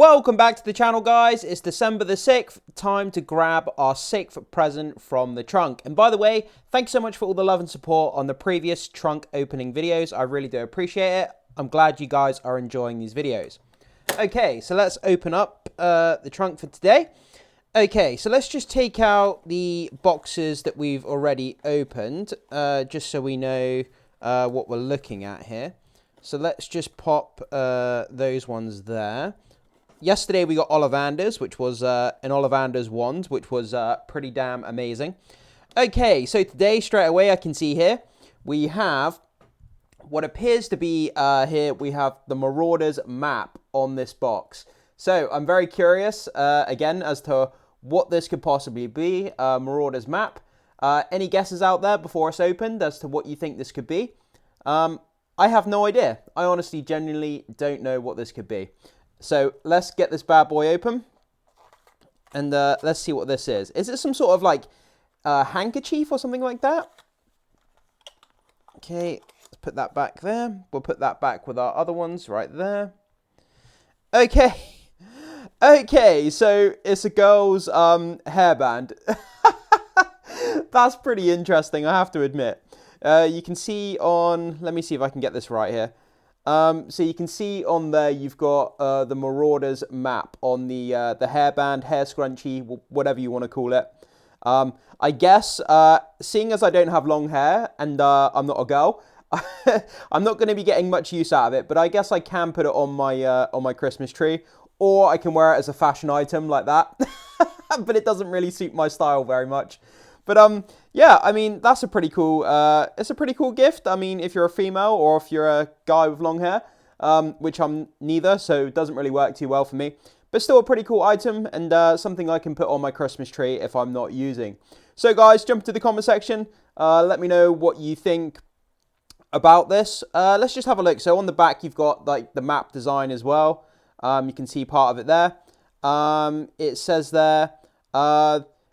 Welcome back to the channel, guys. It's December the 6th, time to grab our 6th present from the trunk. And by the way, thanks so much for all the love and support on the previous trunk opening videos. I really do appreciate it. I'm glad you guys are enjoying these videos. Okay, so let's open up the trunk for today. Okay, so let's just take out the boxes that we've already opened, just so we know what we're looking at here. So let's just pop those ones there. Yesterday we got Ollivanders, which was an Ollivanders wand, which was pretty damn amazing. Okay, so today, straight away, I can see here, we have what appears to be here, we have the Marauders map on this box. So I'm very curious, again, as to what this could possibly be, Marauders map. Any guesses out there before it's opened as to what you think this could be? I have no idea. I honestly, genuinely don't know what this could be. So let's get this bad boy open, and let's see what this is. Is it some sort of like handkerchief or something like that? Okay, let's put that back there. We'll put that back with our other ones right there. Okay, okay, so it's a girl's hairband. That's pretty interesting, I have to admit. You can see on, let me see if I can get this right here. So you can see on there you've got the Marauders map on the hairband, hair scrunchie, whatever you want to call it. I guess, seeing as I don't have long hair and I'm not a girl, I'm not going to be getting much use out of it, but I guess I can put it on my Christmas tree, or I can wear it as a fashion item like that. But it doesn't really suit my style very much. But yeah, I mean, that's a pretty cool, it's a pretty cool gift. I mean, if you're a female or if you're a guy with long hair, which I'm neither, so it doesn't really work too well for me. But still a pretty cool item, and something I can put on my Christmas tree if I'm not using. So guys, jump to the comment section, let me know what you think about this. Let's just have a look. So on the back, you've got like the map design as well. You can see part of it there. It says there,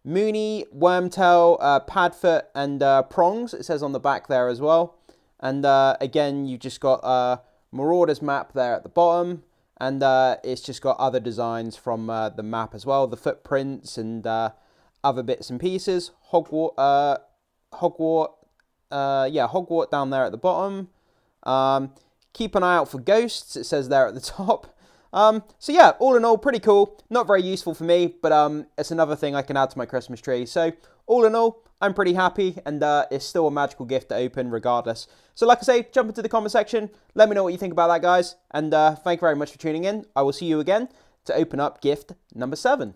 Mooney, Wormtail, Padfoot, and Prongs. It says on the back there as well. And again, you've just got Marauders map there at the bottom. And it's just got other designs from the map as well. The footprints and other bits and pieces. Hogwarts down there at the bottom. Keep an eye out for ghosts. It says there at the top. So yeah, all in all, pretty cool. Not very useful for me, but it's another thing I can add to my Christmas tree. So all in all, I'm pretty happy, and it's still a magical gift to open regardless. So like I say, jump into the comment section. Let me know what you think about that, guys. And thank you very much for tuning in. I will see you again to open up gift number 7.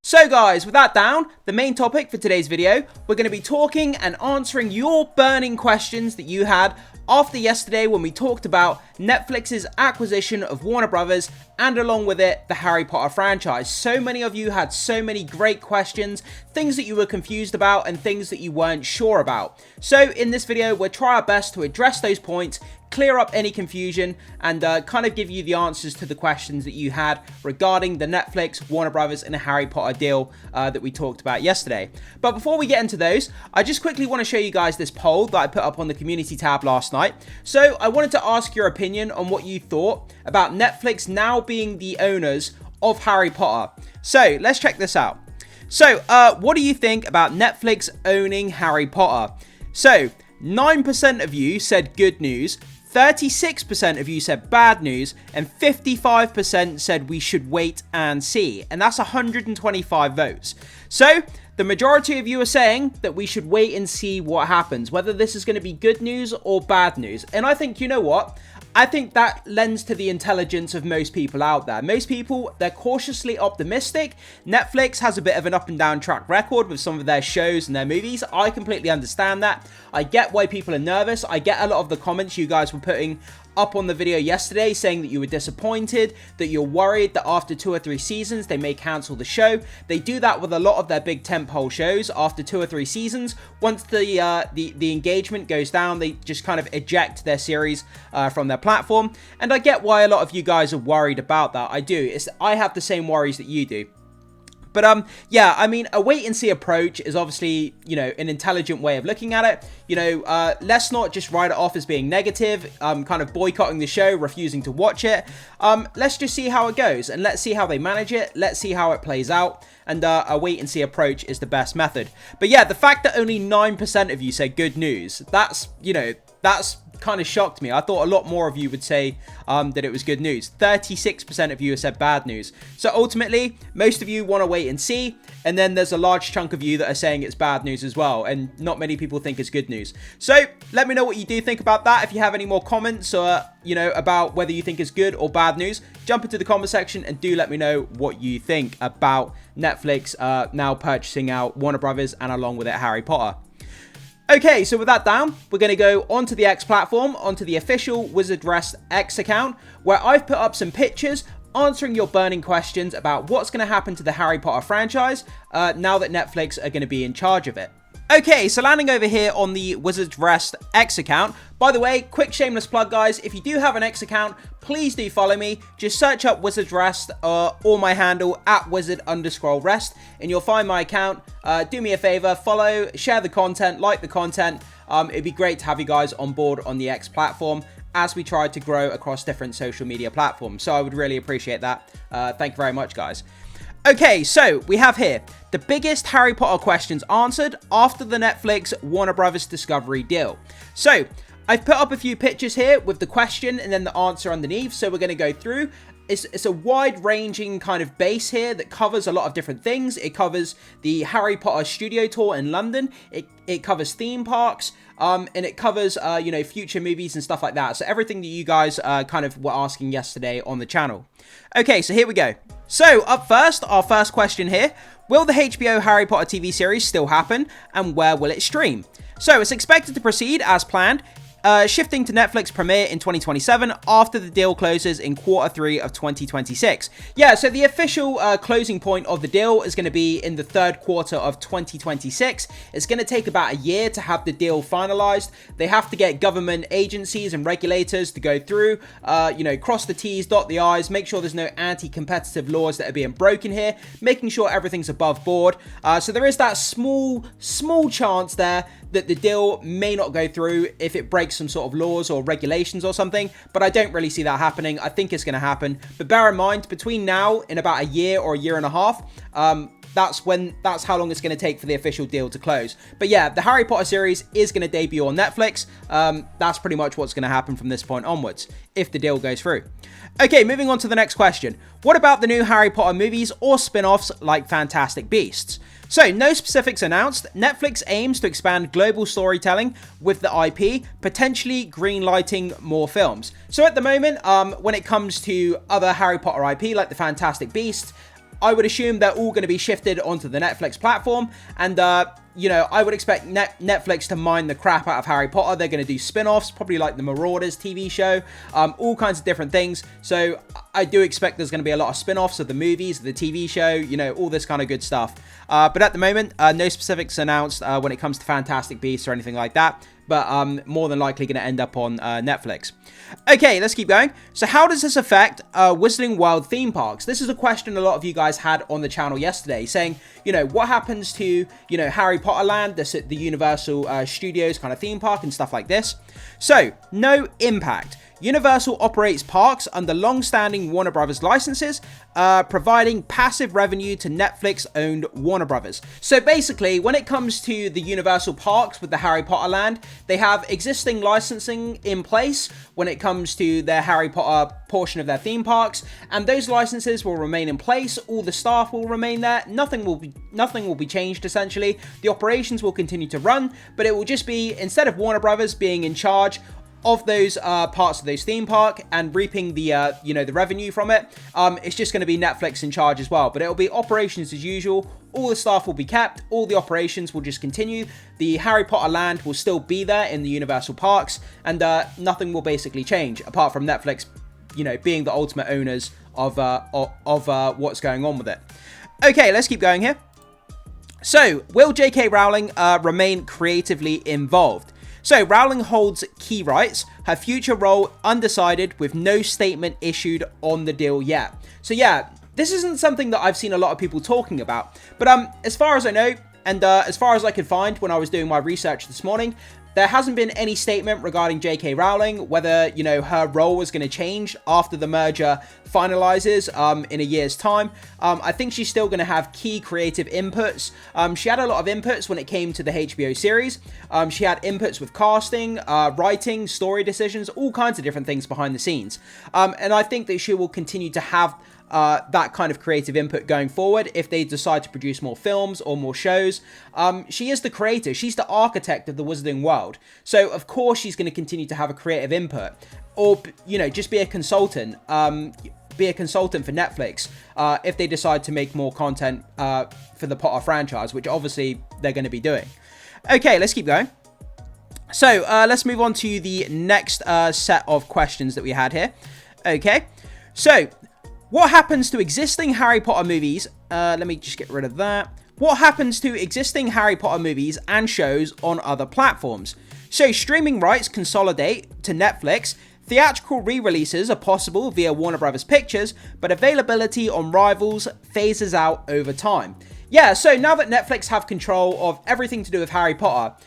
So guys, with that down, the main topic for today's video, we're going to be talking and answering your burning questions that you had after yesterday when we talked about Netflix's acquisition of Warner Brothers and along with it, the Harry Potter franchise. So many of you had so many great questions, things that you were confused about and things that you weren't sure about. So in this video, we'll try our best to address those points, clear up any confusion, and kind of give you the answers to the questions that you had regarding the Netflix, Warner Brothers, and Harry Potter deal that we talked about yesterday. But before we get into those, I just quickly want to show you guys this poll that I put up on the community tab last night. So I wanted to ask your opinion on what you thought about Netflix now being the owners of Harry Potter. So let's check this out. So what do you think about Netflix owning Harry Potter? So 9% of you said good news, 36% of you said bad news, and 55% said we should wait and see. And that's 125 votes. So the majority of you are saying that we should wait and see what happens, whether this is going to be good news or bad news. And I think, you know what? I think that lends to the intelligence of most people out there. Most people, they're cautiously optimistic. Netflix has a bit of an up and down track record with some of their shows and their movies. I completely understand that. I get why people are nervous. I get a lot of the comments you guys were putting up on the video yesterday saying that you were disappointed, that you're worried that after 2 or 3 seasons they may cancel the show. They do that with a lot of their big tentpole shows. After 2 or 3 seasons, once the engagement goes down, they just kind of eject their series from their platform. And I get why a lot of you guys are worried about that. I do. I have the same worries that you do. But yeah, I mean, a wait and see approach is obviously, you know, an intelligent way of looking at it. You know, let's not just write it off as being negative, kind of boycotting the show, refusing to watch it. Let's just see how it goes, and let's see how they manage it. Let's see how it plays out. And a wait and see approach is the best method. But yeah, the fact that only 9% of you say good news, that's, you know, that's kind of shocked me. I thought a lot more of you would say that it was good news. 36% of you have said bad news. So ultimately, most of you want to wait and see, and then there's a large chunk of you that are saying it's bad news as well, and not many people think it's good news. So let me know what you do think about that. If you have any more comments or, you know, about whether you think it's good or bad news, jump into the comment section and do let me know what you think about Netflix now purchasing out Warner Brothers and along with it Harry Potter. Okay, so with that down, we're going to go onto the X platform, onto the official Wizard Rest X account, where I've put up some pictures answering your burning questions about what's going to happen to the Harry Potter franchise now that Netflix are going to be in charge of it. Okay, so landing over here on the Wizard Rest X account. By the way, quick shameless plug, guys. If you do have an X account, please do follow me. Just search up Wizard Rest or my handle at Wizard_Rest, and you'll find my account. Do me a favor, follow, share the content, like the content. It'd be great to have you guys on board on the X platform as we try to grow across different social media platforms. So I would really appreciate that. Thank you very much, guys. Okay, so we have here the biggest Harry Potter questions answered after the Netflix Warner Brothers Discovery deal. So I've put up a few pictures here with the question and then the answer underneath. So we're going to go through. It's a wide-ranging kind of base here that covers a lot of different things. It covers the Harry Potter studio tour in London. It covers theme parks. And it covers, you know, future movies and stuff like that. So everything that you guys kind of were asking yesterday on the channel. Okay, so here we go. So up first, our first question here. Will the HBO Harry Potter TV series still happen? And where will it stream? So it's expected to proceed as planned. Shifting to Netflix premiere in 2027 after the deal closes in Q3 of 2026. Yeah, so the official closing point of the deal is going to be in the third quarter of 2026. It's going to take about a year to have the deal finalized. They have to get government agencies and regulators to go through, you know, cross the T's, dot the I's, make sure there's no anti-competitive laws that are being broken here, making sure everything's above board. So there is that small chance there that the deal may not go through if it breaks some sort of laws or regulations or something, but I don't really see that happening. I think it's going to happen, but bear in mind, between now and about a year or a year and a half, that's how long it's going to take for the official deal to close. But yeah, the Harry Potter series is going to debut on Netflix. That's pretty much what's going to happen from this point onwards, if the deal goes through. Okay, moving on to the next question. What about the new Harry Potter movies or spin-offs like Fantastic Beasts? So, no specifics announced. Netflix aims to expand global storytelling with the IP, potentially greenlighting more films. So at the moment, when it comes to other Harry Potter IP like the Fantastic Beasts, I would assume they're all going to be shifted onto the Netflix platform, and you know, I would expect Netflix to mine the crap out of Harry Potter. They're going to do spin-offs, probably like the Marauders TV show, all kinds of different things. So I do expect there's going to be a lot of spin-offs of the movies, the TV show, you know, all this kind of good stuff. But at the moment, no specifics announced when it comes to Fantastic Beasts or anything like that. But more than likely going to end up on Netflix. Okay, let's keep going. So how does this affect Wizarding World theme parks? This is a question a lot of you guys had on the channel yesterday, saying, you know, what happens to, you know, Harry Potter Land, the Universal Studios kind of theme park and stuff like this. So, no impact. Universal operates parks under long-standing Warner Brothers licenses, providing passive revenue to Netflix-owned Warner Brothers. So basically, when it comes to the Universal parks with the Harry Potter Land, they have existing licensing in place when it comes to their Harry Potter portion of their theme parks, and those licenses will remain in place. All the staff will remain there. Nothing will be changed, essentially. The operations will continue to run, but it will just be, instead of Warner Brothers being in charge of those parts of those theme park and reaping the you know, the revenue from it, it's just going to be Netflix in charge as well. But it'll be operations as usual. All the staff will be kept. All the operations will just continue. The Harry Potter Land will still be there in the Universal parks, and nothing will basically change apart from Netflix, you know, being the ultimate owners of what's going on with it. Okay, let's keep going here. So, will JK Rowling remain creatively involved? So, Rowling holds key rights, her future role undecided with no statement issued on the deal yet. So yeah, this isn't something that I've seen a lot of people talking about. But as far as I know, and as far as I could find when I was doing my research this morning, there hasn't been any statement regarding JK Rowling, whether, you know, her role was going to change after the merger finalizes in a year's time. I think she's still going to have key creative inputs. She had a lot of inputs when it came to the HBO series. She had inputs with casting, writing, story decisions, all kinds of different things behind the scenes. And I think that she will continue to have that kind of creative input going forward if they decide to produce more films or more shows. She is the creator. She's the architect of the wizarding world. So, of course, she's going to continue to have a creative input. Or, you know, just be a consultant. Be a consultant for Netflix if they decide to make more content for the Potter franchise, which obviously they're going to be doing. Okay, let's keep going. So, let's move on to the next set of questions that we had here. Okay, so what happens to existing Harry Potter movies? Let me just get rid of that. What happens to existing Harry Potter movies and shows on other platforms? So streaming rights consolidate to Netflix. Theatrical re-releases are possible via Warner Bros. Pictures, but availability on rivals phases out over time. Yeah, so now that Netflix have control of everything to do with Harry Potter,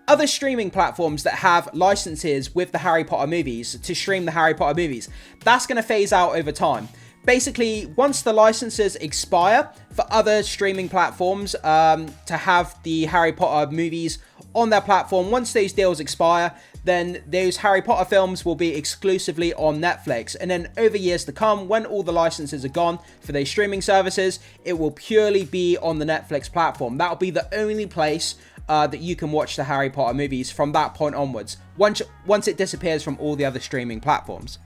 other streaming platforms that have licenses with the Harry Potter movies to stream the Harry Potter movies, that's going to phase out over time. Basically, once the licenses expire for other streaming platforms to have the Harry Potter movies on their platform, once those deals expire, then those Harry Potter films will be exclusively on Netflix. And then over years to come, when all the licenses are gone for those streaming services, it will purely be on the Netflix platform. That'll be the only place that you can watch the Harry Potter movies from that point onwards, once it disappears from all the other streaming platforms.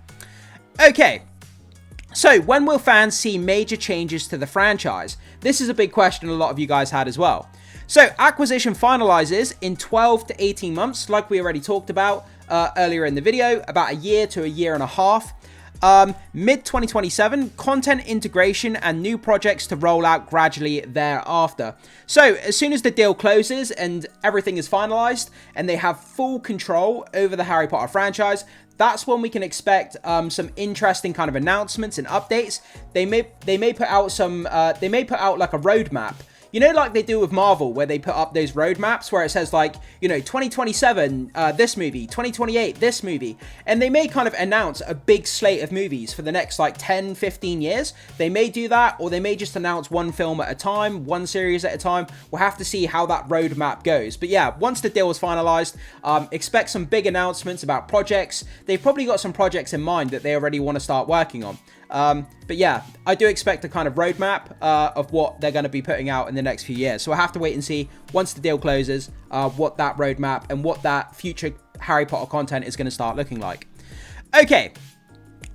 Okay, so when will fans see major changes to the franchise? This is a big question a lot of you guys had as well. So acquisition finalizes in 12 to 18 months, like we already talked about earlier in the video, about a year to a year and a half. Mid-2027, content integration and new projects to roll out gradually thereafter. So as soon as the deal closes and everything is finalized and they have full control over the Harry Potter franchise, that's when we can expect some interesting kind of announcements and updates. They may put out some like a roadmap. You know, like they do with Marvel, where they put up those roadmaps where it says like, you know, 2027, this movie, 2028, this movie. And they may kind of announce a big slate of movies for the next like 10, 15 years. They may do that, or they may just announce one film at a time, one series at a time. We'll have to see how that roadmap goes. But yeah, once the deal is finalized, expect some big announcements about projects. They've probably got some projects in mind that they already want to start working on. But yeah, I do expect a kind of roadmap of what they're going to be putting out in the next few years. So I have to wait and see, once the deal closes, what that roadmap and what that future Harry Potter content is going to start looking like. Okay.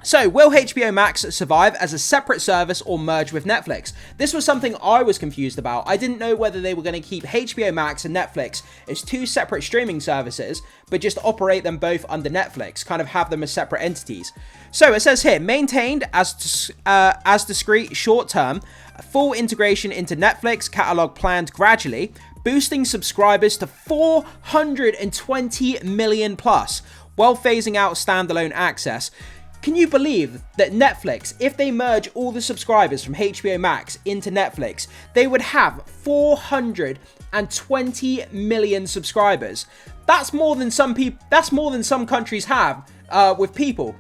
So, will HBO Max survive as a separate service or merge with Netflix? This was something I was confused about. I didn't know whether they were going to keep HBO Max and Netflix as two separate streaming services, but just operate them both under Netflix, kind of have them as separate entities. So, it says here, maintained as discrete short-term, full integration into Netflix catalog planned gradually, boosting subscribers to 420 million plus, while phasing out standalone access. Can you believe that Netflix, if they merge all the subscribers from HBO Max into Netflix, they would have 420 million subscribers? That's more than some people. That's more than some countries have with people.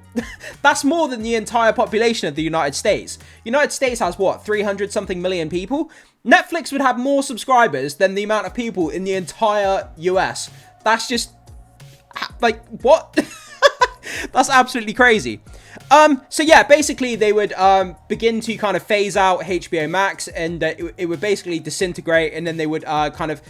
That's more than the entire population of the United States. United States has what, 300 something million people? Netflix would have more subscribers than the amount of people in the entire US. That's just like, what? That's absolutely crazy. So yeah, basically they would begin to kind of phase out HBO Max, and it would basically disintegrate, and then they would kind of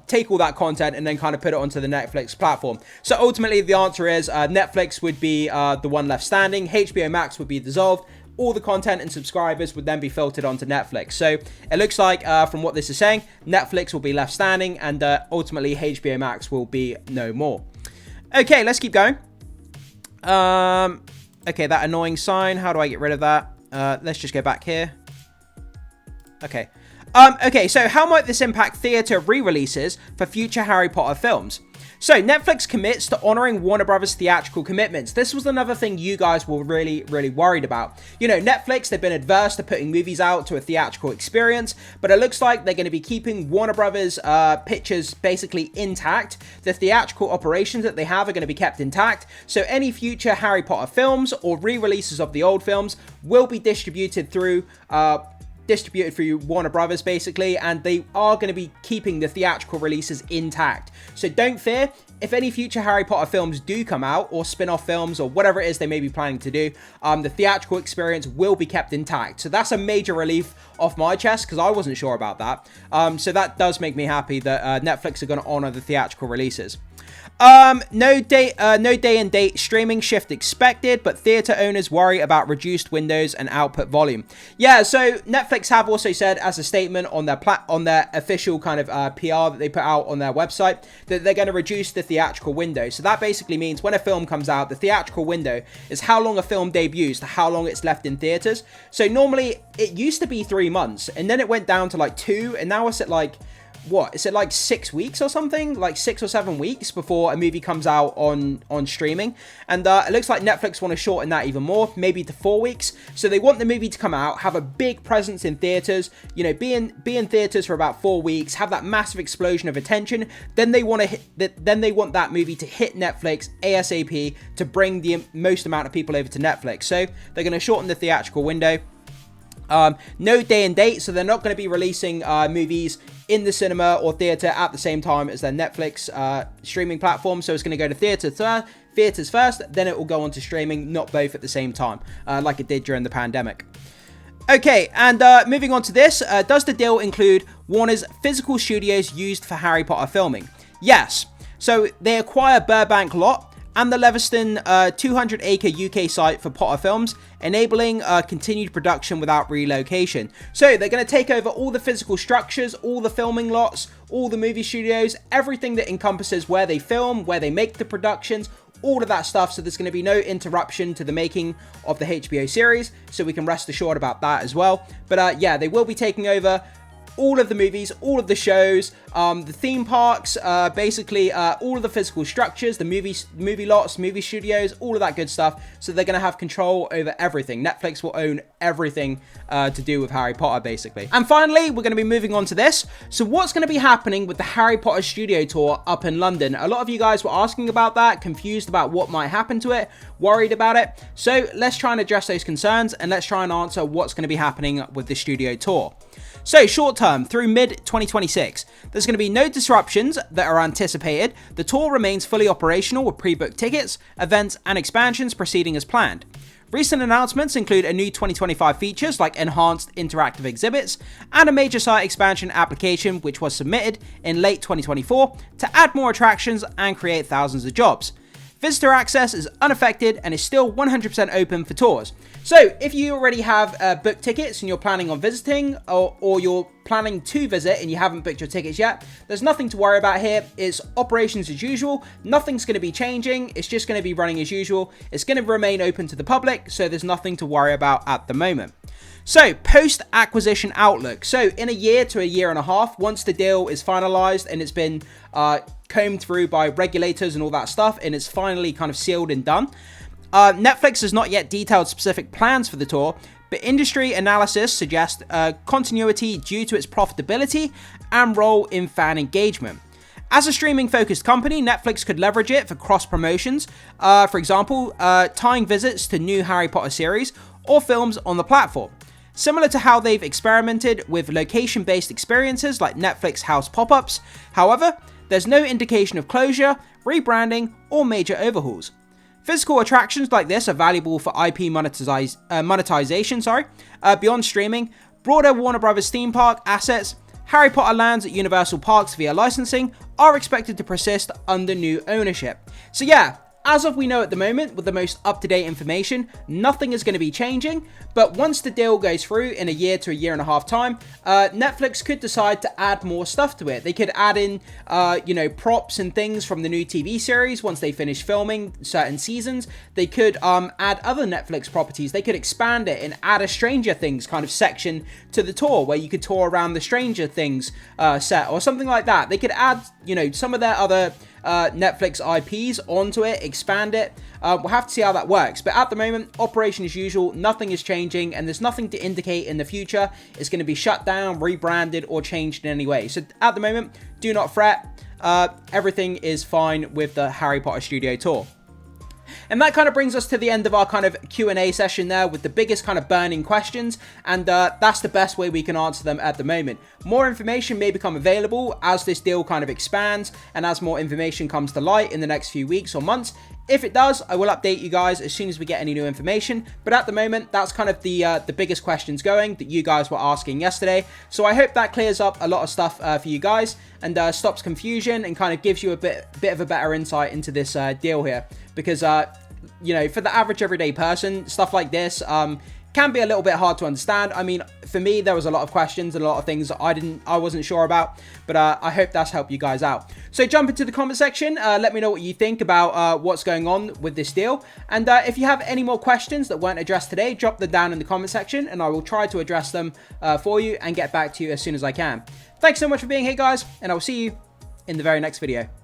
take all that content and then kind of put it onto the Netflix platform. So ultimately the answer is Netflix would be the one left standing, HBO Max would be dissolved, all the content and subscribers would then be filtered onto Netflix. So it looks like from what this is saying, Netflix will be left standing, and ultimately HBO Max will be no more. Okay, let's keep going. Okay, that annoying sign. How do I get rid of that? Let's just go back here. Okay. Okay, so how might this impact theatre re-releases for future Harry Potter films? So Netflix commits to honoring Warner Brothers' theatrical commitments. This was another thing you guys were really worried about. You know, Netflix, they've been adverse to putting movies out to a theatrical experience, but it looks like they're going to be keeping Warner Brothers pictures basically intact. The theatrical operations that they have are going to be kept intact. So any future Harry Potter films or re-releases of the old films will be distributed through Warner Brothers basically, and they are going to be keeping the theatrical releases intact. So don't fear, if any future Harry Potter films do come out, or spin-off films, or whatever it is they may be planning to do, the theatrical experience will be kept intact. So that's a major relief off my chest, because I wasn't sure about that. So that does make me happy that Netflix are going to honor the theatrical releases. No day and date streaming shift expected, but theater owners worry about reduced windows and output volume. Yeah, so Netflix have also said as a statement on their official kind of PR that they put out on their website that they're going to reduce the theatrical window. So that basically means when a film comes out, the theatrical window is how long a film debuts to how long it's left in theaters. So normally it used to be 3 months, and then it went down to like 2, and now it's at like, what is it, like 6 weeks or something, like 6 or 7 weeks before a movie comes out on streaming. And it looks like Netflix want to shorten that even more, maybe to 4 weeks. So they want the movie to come out, have a big presence in theaters, you know, be in theaters for about 4 weeks, have that massive explosion of attention. Then they want that movie to hit Netflix ASAP to bring the most amount of people over to Netflix. So they're going to shorten the theatrical window. No day and date, so they're not going to be releasing movies in the cinema or theater at the same time as their Netflix streaming platform. So it's going to go to theaters first, then it will go on to streaming, not both at the same time, like it did during the pandemic. Okay, and moving on to this, does the deal include Warner's physical studios used for Harry Potter filming? Yes. So they acquire Burbank lot and the Leviston 200-acre UK site for Potter films, enabling continued production without relocation. So they're going to take over all the physical structures, all the filming lots, all the movie studios, everything that encompasses where they film, where they make the productions, all of that stuff. So there's going to be no interruption to the making of the HBO series, so we can rest assured about that as well. But yeah, they will be taking over all of the movies, all of the shows, the theme parks, basically all of the physical structures, the movie lots, movie studios, all of that good stuff. So they're going to have control over everything. Netflix will own everything to do with Harry Potter, basically. And finally, we're going to be moving on to this. So what's going to be happening with the Harry Potter studio tour up in London? A lot of you guys were asking about that, confused about what might happen to it, worried about it. So let's try and address those concerns, and let's try and answer what's going to be happening with the studio tour. So short term, through mid-2026, there's going to be no disruptions that are anticipated. The tour remains fully operational with pre-booked tickets, events, and expansions proceeding as planned. Recent announcements include a new 2025 features like enhanced interactive exhibits and a major site expansion application which was submitted in late 2024 to add more attractions and create thousands of jobs. Visitor access is unaffected and is still 100% open for tours. So if you already have booked tickets and you're planning on visiting, or you're planning to visit and you haven't booked your tickets yet, there's nothing to worry about here. It's operations as usual. Nothing's going to be changing. It's just going to be running as usual. It's going to remain open to the public, so there's nothing to worry about at the moment. So, post-acquisition outlook. So, in a year to a year and a half, once the deal is finalized and it's been combed through by regulators and all that stuff, and it's finally kind of sealed and done, Netflix has not yet detailed specific plans for the tour, but industry analysis suggests continuity due to its profitability and role in fan engagement. As a streaming-focused company, Netflix could leverage it for cross-promotions, for example, tying visits to new Harry Potter series or films on the platform. Similar to how they've experimented with location-based experiences like Netflix House pop-ups. However, there's no indication of closure, rebranding, or major overhauls. Physical attractions like this are valuable for IP monetization, beyond streaming. Broader Warner Brothers theme park assets, Harry Potter lands at Universal Parks via licensing, are expected to persist under new ownership. So yeah, as of we know at the moment, with the most up-to-date information, nothing is going to be changing, but once the deal goes through in a year to a year and a half time, Netflix could decide to add more stuff to it. They could add in, props and things from the new TV series once they finish filming certain seasons. They could add other Netflix properties. They could expand it and add a Stranger Things kind of section to the tour where you could tour around the Stranger Things set or something like that. They could add some of their other Netflix IPs onto it, expand it. We'll have to see how that works. But at the moment, operation as usual, nothing is changing, and there's nothing to indicate in the future it's going to be shut down, rebranded, or changed in any way. So at the moment, do not fret. Everything is fine with the Harry Potter Studio Tour. And that kind of brings us to the end of our kind of Q&A session there with the biggest kind of burning questions, and that's the best way we can answer them at the moment. More information may become available as this deal kind of expands and as more information comes to light in the next few weeks or months. If it does, I will update you guys as soon as we get any new information, but at the moment, that's kind of the biggest questions going that you guys were asking yesterday. So I hope that clears up a lot of stuff for you guys and stops confusion and kind of gives you a bit of a better insight into this deal here, because for the average everyday person, stuff like this can be a little bit hard to understand. I mean, for me, there was a lot of questions and a lot of things that I wasn't sure about, but I hope that's helped you guys out. So jump into the comment section, let me know what you think about what's going on with this deal, and if you have any more questions that weren't addressed today, drop them down in the comment section and I will try to address them for you and get back to you as soon as I can. Thanks so much for being here, guys, and I will see you in the very next video.